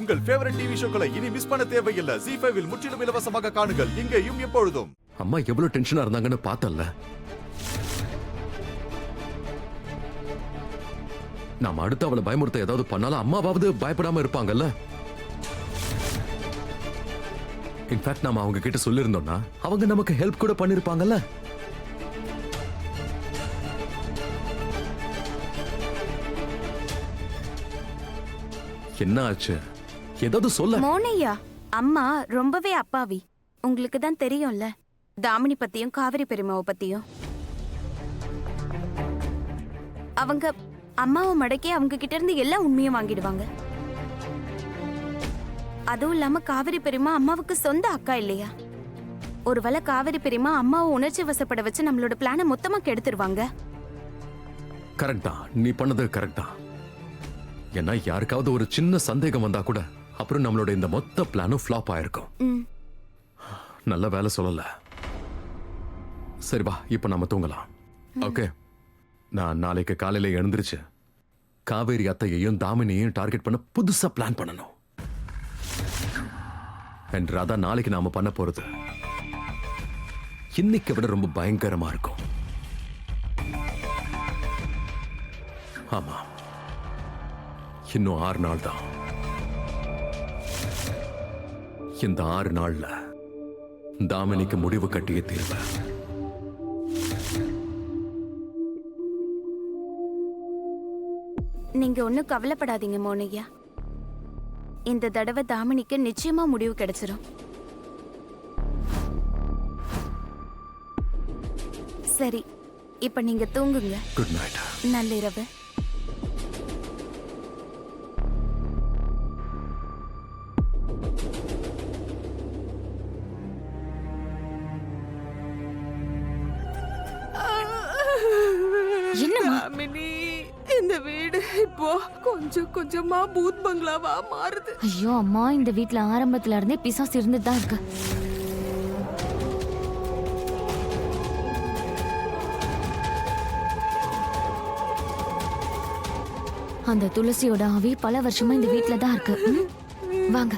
உங்கள் favourite TV ஷோக்களை இனி miss பண்ண தேவையில்லை. ZEE5 இல் முற்றிலும் இலவசமாக காணுங்கள், இங்கேயும் எப்பொழுதும். அம்மா எவ்வளவு டென்ஷனா இருந்தாங்கன்னு பார்த்தல்ல. நாம அடுத்து அவளை பயமுறுத்த ஏதாவது பண்ணாலும் அம்மாவாவது பயப்படாம இருப்பாங்கல்ல. இன்ஃபேக்ட் நாம அவங்க கிட்ட சொல்லிருந்தோம்னா அவங்க நமக்கு ஹெல்ப் கூட பண்ணிருப்பாங்கல்ல. என்ன ஆச்சு? ஏதாவது சொல்ல. மோனையா, அம்மா ரொம்பவே அப்பாவி. உங்களுக்கு தான் தெரியும்ல, தாமினி பத்தியும் காவிரி பெருமாவை பத்தியும். அவங்க அம்மாவை மடக்கி அவங்க கிட்ட இருந்து எல்லா உண்மையும் வாங்கிடுவாங்க. அதுவும் இல்லாம காவிரி பெரியமா அம்மாவுக்கு சொந்த அக்கா இல்லையா? ஒருவேளை காவிரி பெரியமா அம்மாவை உணர்ச்சி வசப்பட வச்சு நம்மளோட பிளான மொத்தமா கெடுத்துருவாங்க. கரெக்ட் தான், நீ பண்ணது கரெக்ட் தான். ஏன்னா யாருக்காவது ஒரு சின்ன சந்தேகம் வந்தா கூட அப்புறம் நம்மளோட இந்த மொத்த பிளானும் ஃப்ளாப் ஆயிருக்கும். நல்ல வேலை சொல்லல. சரி வா, இப்ப நம்ம தூங்கலாம். ஓகே, நான் நாளைக்கு காலையில எழுந்திருச்சு காவேரி அத்தையையும் தாமினியையும் டார்கெட் பண்ண புதுசா பிளான் பண்ணணும். அதான் நாளைக்கு நாம பண்ண போறது இன்னைக்கு விட ரொம்ப பயங்கரமா இருக்கும். ஆமா, இன்னும் 6 நாள் தான். இந்த 6 நாள்ல தாமினிக்கு முடிவு கட்டிய தீர்வேன். நீங்க ஒன்னும் கவலைப்படாதீங்க மோனையா. இந்த தடவை தாமினிக்கு நிச்சயமா முடிவு கிடைச்சிரும். சரி, இப்ப நீங்க தூங்குங்க. Good night. நள்ளிரவு. இந்த வீடு இப்போ கொஞ்சம் கொஞ்சமா பூத் பங்களாவா மாறுது. ஐயோ அம்மா, இந்த வீட்ல ஆரம்பத்துல இருந்தே பிசாசு இருந்துட்டு தான் இருக்கு. அந்த துளசியோட ஆவி பல வருஷமா இந்த வீட்ல தான் இருக்கு. வாங்க.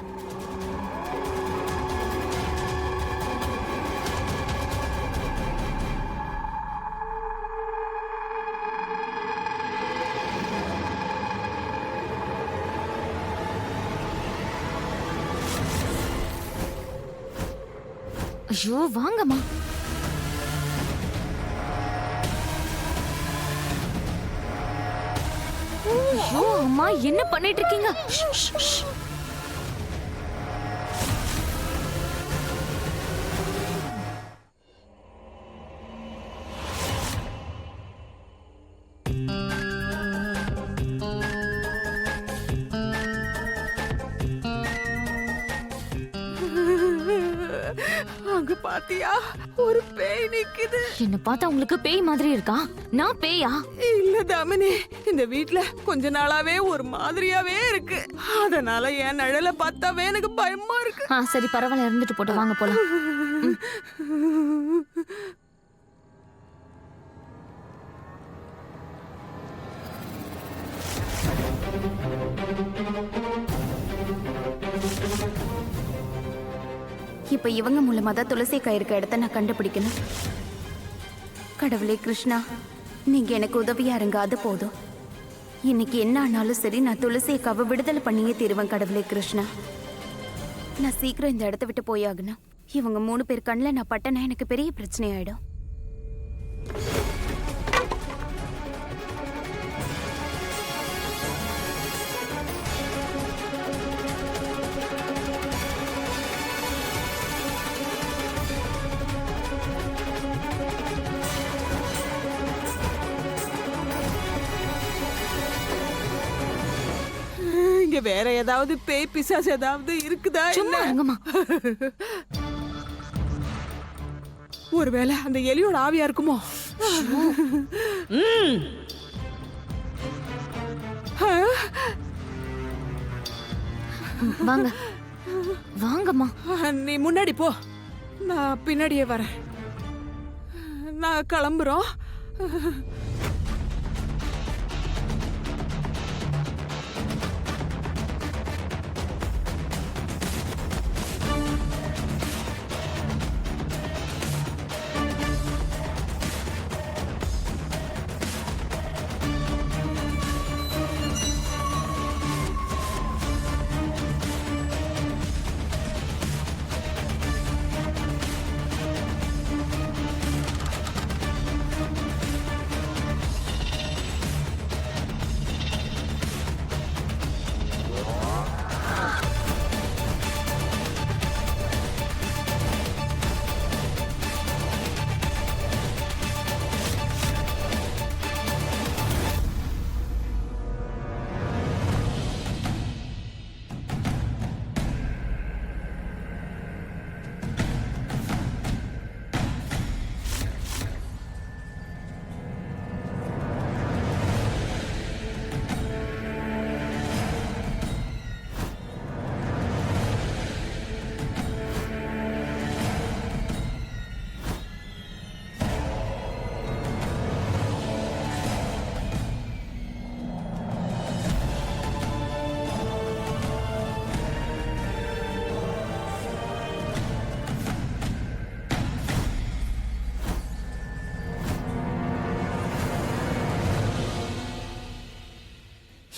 ஐயோ வாங்கம்மா. ஐயோ அம்மா, என்ன பண்ணிட்டு இருக்கீங்க? அங்க பாத்தியா, ஒரு பேய் நிக்குது. என்ன பார்த்தா உங்களுக்கு பேய் மாதிரி இருக்கா? நான் பேயா? இல்ல தாமினி, இந்த வீட்ல கொஞ்ச நாளாவே ஒரு மாதிரியாவே இருக்கு. அதனால என் நிழல பார்த்தாவே எனக்கு பயமா இருக்கு. சரி பரவாயில்ல, இருந்துட்டு போட்டு வாங்க போலாம். இப்ப இவங்க மூலமா தான் துளசி கயிறுக்க இடத்த நான் கண்டுபிடிக்கணும். கடவுளே கிருஷ்ணா, நீங்க எனக்கு உதவியா இருங்க, அது போதும். இன்னைக்கு என்ன ஆனாலும் சரி, நான் துளசி அக்காவை விடுதலை பண்ணியே தீருவேன். கடவுளே கிருஷ்ணா, நான் சீக்கிரம் இந்த இடத்த விட்டு போயாகணும். இவங்க 3 பேர் கண்ணில் நான் பட்டனா எனக்கு பெரிய பிரச்சனை ஆயிடும். இங்க வேற ஏதாவது பேய் பிசாசு ஏதாவது இருக்குதா? சும்மா இருங்கம்மா. ஒருவேளை அந்த எலியோட ஆவியா இருக்குமோ? வாங்க வாங்கம்மா. நீ முன்னாடி போ, நான் பின்னாடியே வரேன். நான் கிளம்புறோம்.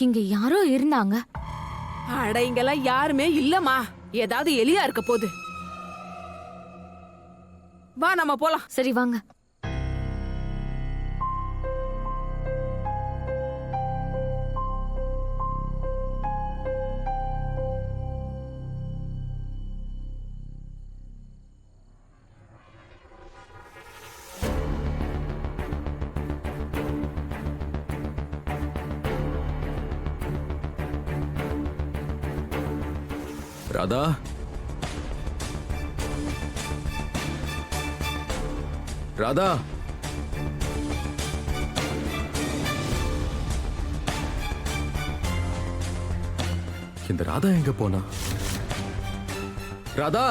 இங்க யாரோ இருந்தாங்க. அட இங்கெல்லாம் யாருமே இல்லம்மா. ஏதாவது எலியா இருக்க போகுது. வா நம்ம போலாம். சரி வாங்க. ராதா, ராதா, இந்த ராதா எங்க போனா? ராதா,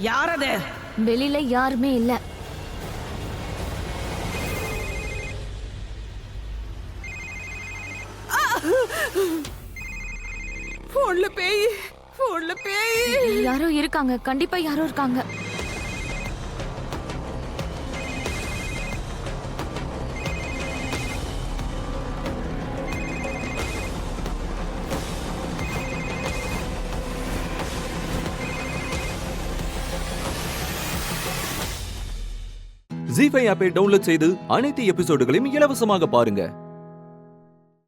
யாரது? வெளியில யாருமே இல்ல. போன்ல பேய், போன்ல பேய். யாரோ இருக்காங்க, கண்டிப்பா யாரோ இருக்காங்க. ஜீ5 ஆப்பை டவுன்லோட் செய்து அனைத்து எபிசோடுகளையும் இலவசமாக பாருங்க.